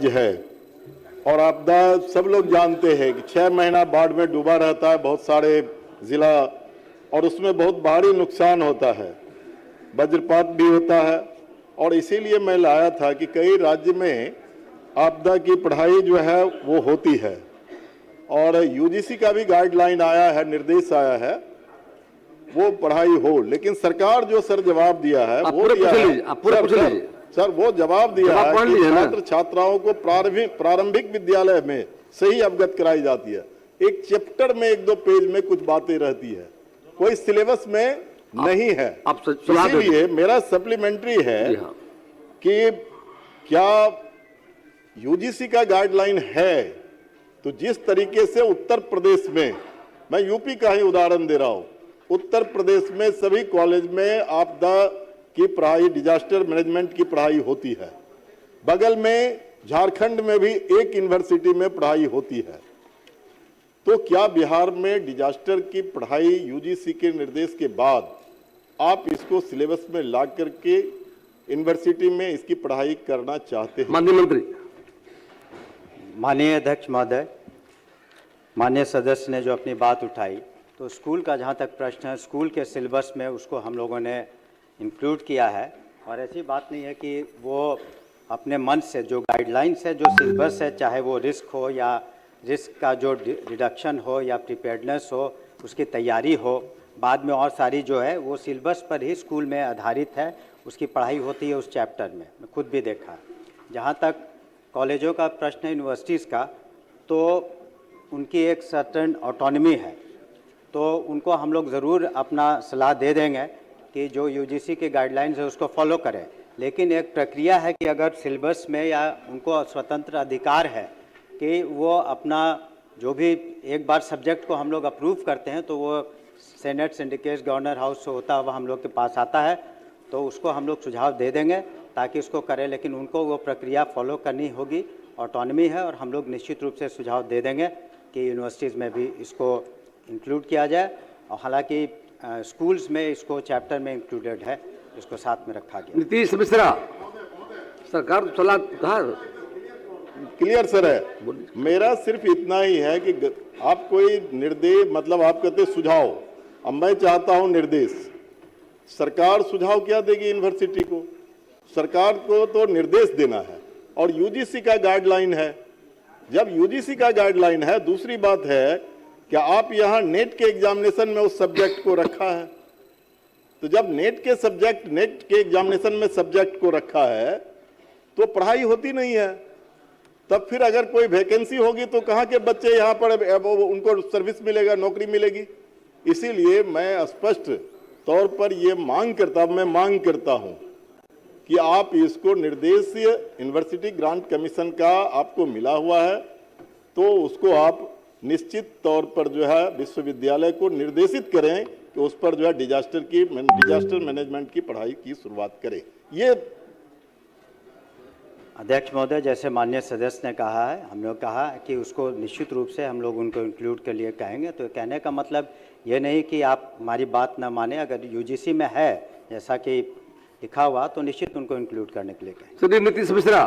राज्य है और आपदा सब लोग जानते हैं कि 6 महीना बाढ़ में डूबा रहता है बहुत सारे जिला, और उसमें बहुत भारी नुकसान होता है, वज्रपात भी होता है। और इसीलिए मैं लाया था कि कई राज्य में आपदा की पढ़ाई जो है वो होती है, और यूजीसी का भी गाइडलाइन आया है, निर्देश आया है, वो पढ़ाई हो। लेकिन सरकार जो सर जवाब दिया है वो दिया है सर वो जवाब दिया है कि छात्र छात्राओं को प्रारंभिक विद्यालय में सही अवगत कराई जाती है। एक चैप्टर में 1-2 पेज में कुछ बातें रहती है, कोई सिलेबस में नहीं है। इसीलिए मेरा सप्लीमेंट्री है कि क्या यूजीसी का गाइडलाइन है तो जिस तरीके से उत्तर प्रदेश में, मैं यूपी का ही उदाहरण दे रहा हूं, उत्तर प्रदेश में सभी कॉलेज में आपदा की पढ़ाई, डिजास्टर मैनेजमेंट की पढ़ाई होती है। बगल में झारखंड में भी एक यूनिवर्सिटी में पढ़ाई होती है। तो क्या बिहार में डिजास्टर की पढ़ाई यूजीसी के निर्देश के बाद आप इसको सिलेबस में ला करके यूनिवर्सिटी में इसकी पढ़ाई करना चाहते हैं? माननीय मंत्री। माननीय अध्यक्ष महोदय, माननीय सदस्य ने जो अपनी बात उठाई, तो स्कूल का जहाँ तक प्रश्न है, स्कूल के सिलेबस में उसको हम लोगों ने इंक्लूड किया है। और ऐसी बात नहीं है कि वो अपने मन से जो गाइडलाइंस है, जो सिलेबस है, चाहे वो रिस्क हो या रिस्क का जो रिडक्शन हो या प्रिपेयर्डनेस हो, उसकी तैयारी हो, बाद में और सारी जो है वो सिलेबस पर ही स्कूल में आधारित है, उसकी पढ़ाई होती है उस चैप्टर में। मैं खुद भी देखा। जहाँ तक कॉलेजों का प्रश्न है, यूनिवर्सिटीज़ का, तो उनकी एक सर्टेन ऑटोनॉमी है, तो उनको हम लोग ज़रूर अपना सलाह दे देंगे कि जो यूजीसी के गाइडलाइंस है उसको फॉलो करें। लेकिन एक प्रक्रिया है कि अगर सिलेबस में या उनको स्वतंत्र अधिकार है कि वो अपना जो भी एक बार सब्जेक्ट को हम लोग अप्रूव करते हैं तो वो सेनेट, सिंडिकेट, गवर्नर हाउस से होता हुआ हम लोग के पास आता है, तो उसको हम लोग सुझाव दे देंगे ताकि उसको करें। लेकिन उनको वो प्रक्रिया फॉलो करनी होगी, ऑटोनॉमी है, और हम लोग निश्चित रूप से सुझाव दे देंगे कि यूनिवर्सिटीज़ में भी इसको इंक्लूड किया जाए। और हालांकि स्कूल्स में इसको चैप्टर में इंक्लूडेड है, इसको साथ में रखा गया। नीतीश मिश्रा, सरकार सलाह कहा क्लियर सर है। मेरा सिर्फ इतना ही है कि आप कोई निर्देश, मतलब आप कहते सुझाव, अब मैं चाहता हूं निर्देश। सरकार सुझाव क्या देगी यूनिवर्सिटी को? सरकार को तो निर्देश देना है, और यूजीसी का गाइडलाइन है। जब यूजीसी का गाइडलाइन है, दूसरी बात है क्या आप यहां नेट के एग्जामिनेशन में उस सब्जेक्ट को रखा है? तो जब नेट के एग्जामिनेशन में सब्जेक्ट को रखा है तो पढ़ाई होती नहीं है। तब फिर अगर कोई वैकेंसी होगी तो कहां के बच्चे यहां पर उनको सर्विस मिलेगा, नौकरी मिलेगी? इसीलिए मैं स्पष्ट तौर पर ये मांग करता हूं कि आप इसको निर्देश यूनिवर्सिटी ग्रांट कमीशन का आपको मिला हुआ है, तो उसको आप निश्चित तौर पर जो है विश्वविद्यालय को निर्देशित करें कि उस पर जो है डिजास्टर मैनेजमेंट की पढ़ाई की शुरुआत करें। ये अध्यक्ष महोदय, जैसे माननीय सदस्य ने कहा है, हम लोग कहा कि उसको निश्चित रूप से हम लोग उनको इंक्लूड के लिए कहेंगे। तो कहने का मतलब ये नहीं कि आप हमारी बात ना माने, अगर यूजीसी में है जैसा कि लिखा हुआ तो निश्चित उनको इंक्लूड करने के लिए कहेंगे। नीतीश मिश्रा।